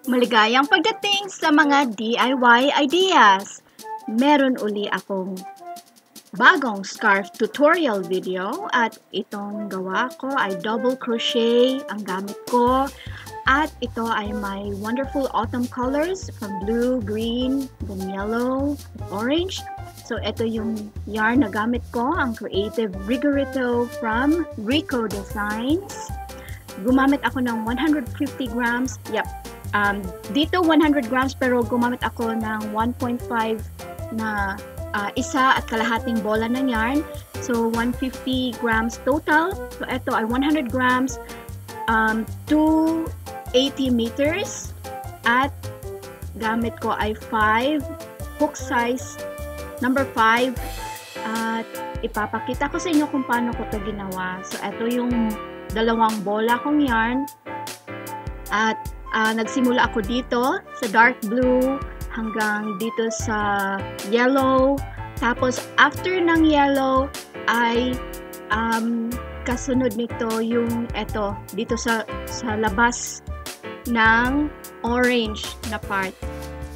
Maligayang pagdating sa mga DIY ideas! Meron uli akong bagong scarf tutorial video at itong gawa ko ay double crochet ang gamit ko at ito ay my wonderful autumn colors from blue, green, then yellow, orange. So ito yung yarn na gamit ko, ang creative Rigorito from Rico Designs. Gumamit ako ng 150 grams. Dito 100 grams pero gumamit ako ng 1.5 na isa at kalahating bola ng yarn. So 150 grams total. So ito ay 100 grams, 280 meters at gamit ko ay 5 hook size number 5 at ipapakita ko sa inyo kung paano ko ito ginawa. So ito yung dalawang bola kong yarn at nagsimula ako dito sa dark blue hanggang dito sa yellow. Tapos after ng yellow ay kasunod nito yung eto dito sa labas ng orange na part.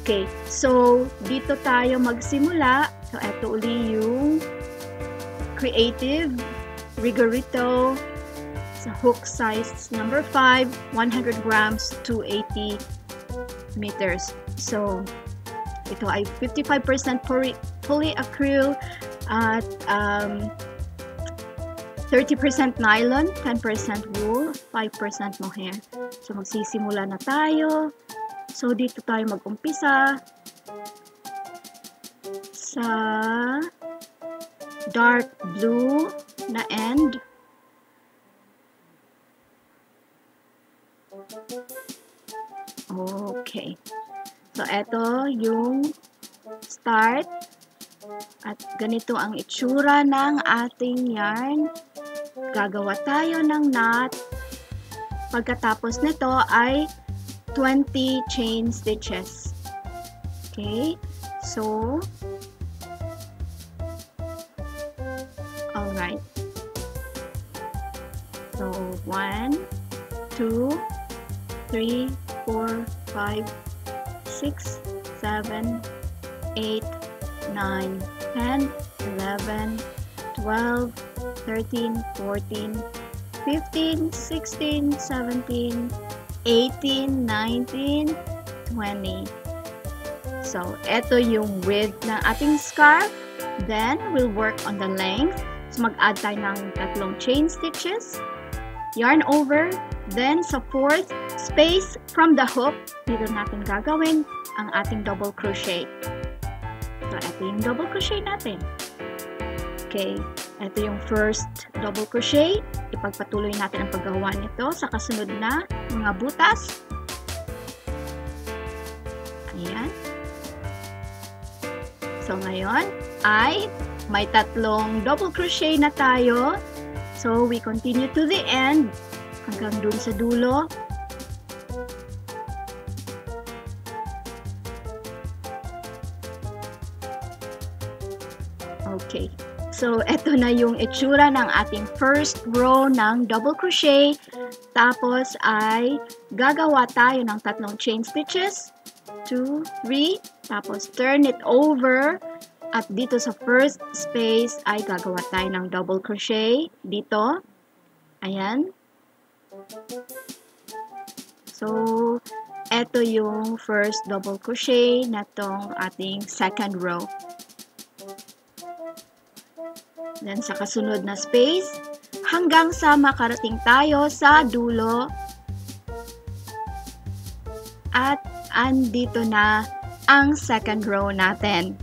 Okay, so dito tayo magsimula. So eto uli yung creative Rigorito sa hook size number 5, 100 grams, 280 meters. So, ito ay 55% polyacryl at 30% nylon, 10% wool, 5% mohair. So, magsisimula na tayo. So, dito tayo mag-umpisa sa dark blue na end. Okay. So, ito yung start. At ganito ang itsura ng ating yarn. Gagawa tayo ng knot. Pagkatapos nito ay 20 chain stitches. Okay. So, alright. So, 1, 2, 3, 4, 5, 6, 7, 8, 9, 10, 11, 12, 13, 14, 15, 16, 17, 18, 19, 20. So, ito yung width ng ating scarf. Then, we'll work on the length. So, mag-add tayo ng 3 chain stitches. Yarn over. Then, sa 4th space from the hook, dito natin gagawin ang ating double crochet. So, ito yung double crochet natin. Okay, ito yung first double crochet. Ipagpatuloy natin ang paggawa nito sa kasunod na mga butas. Ayan. So, ngayon ay may 3 double crochet na tayo. So, we continue to the end. Hanggang dun sa dulo. Okay. So, eto na yung itsura ng ating first row ng double crochet. Tapos ay gagawa tayo ng 3 chain stitches. 2, 3. Tapos turn it over. At dito sa first space ay gagawa tayo ng double crochet. Dito. Ayan. So, eto yung first double crochet na tong ating second row. Then, sa kasunod na space, hanggang sa makarating tayo sa dulo. At andito na ang second row natin.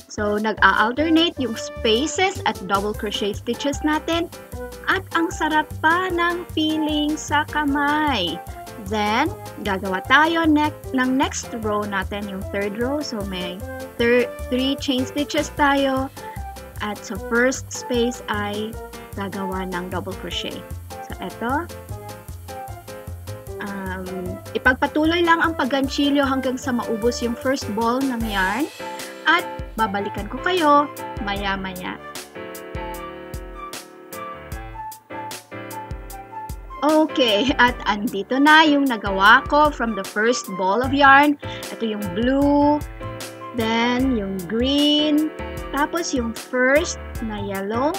So, nag-a-alternate yung spaces at double crochet stitches natin. At ang sarap pa ng feeling sa kamay. Then, gagawa tayo ng next row natin, yung third row. So, may 3 chain stitches tayo. At sa first space ay gagawa ng double crochet. So, eto. Ipagpatuloy lang ang paggantsilyo hanggang sa maubos yung first ball ng yarn. At babalikan ko kayo maya-maya. Okay, at andito na yung nagawa ko from the first ball of yarn. Ito yung blue, then yung green, tapos yung first na yellow,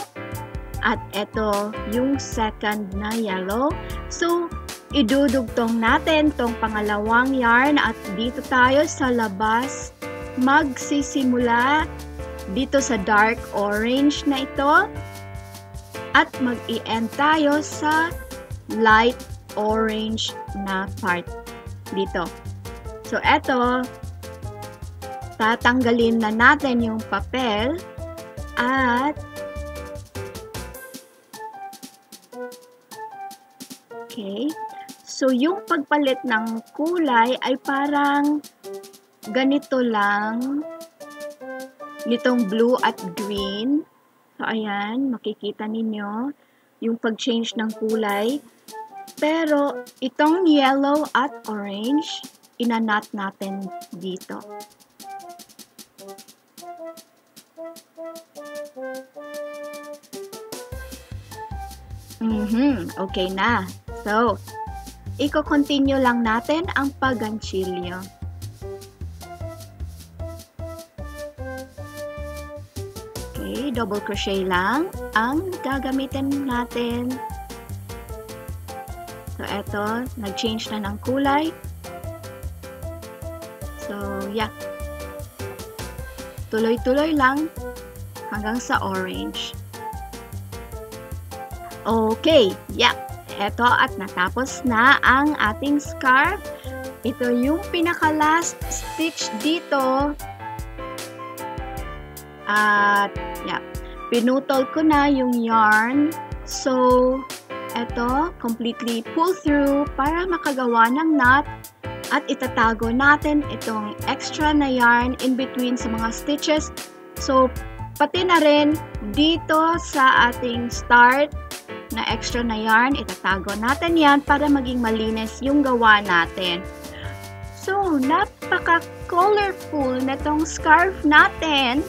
at ito yung second na yellow. So, idudugtong natin tong pangalawang yarn at dito tayo sa labas magsisimula dito sa dark orange na ito at mag-i-end tayo sa light orange na part dito. So, eto, tatanggalin na natin yung papel at okay. So, yung pagpalit ng kulay ay parang ganito lang nitong blue at green. So, ayan, makikita ninyo yung pag-change ng kulay. Pero, itong yellow at orange, inanat natin dito. Okay na. So, i-continue lang natin ang pag-gantsilyo. Okay, double crochet lang ang gagamitin natin. So, eto, nag-change na ng kulay. So, yeah. Tuloy-tuloy lang hanggang sa orange. Okay, yeah. Eto at natapos na ang ating scarf. Ito yung pinaka-last stitch dito. At, yeah. Pinutol ko na yung yarn. So, eto, completely pull through para makagawa ng knot at itatago natin itong extra na yarn in between sa mga stitches. So, pati na rin dito sa ating start na extra na yarn, itatago natin yan para maging malinis yung gawa natin. So, napaka-colorful na tong scarf natin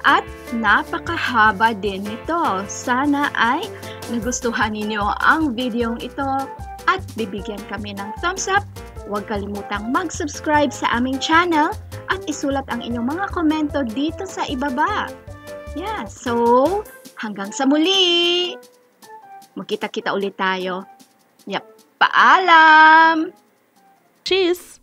at napakahaba din nito. Sana ay nagustuhan ninyo ang videong ito at bibigyan kami ng thumbs up. Huwag kalimutang mag-subscribe sa aming channel at isulat ang inyong mga komento dito sa ibaba. Yeah, so hanggang sa muli! Magkita-kita ulit tayo. Yep, paalam! Cheers!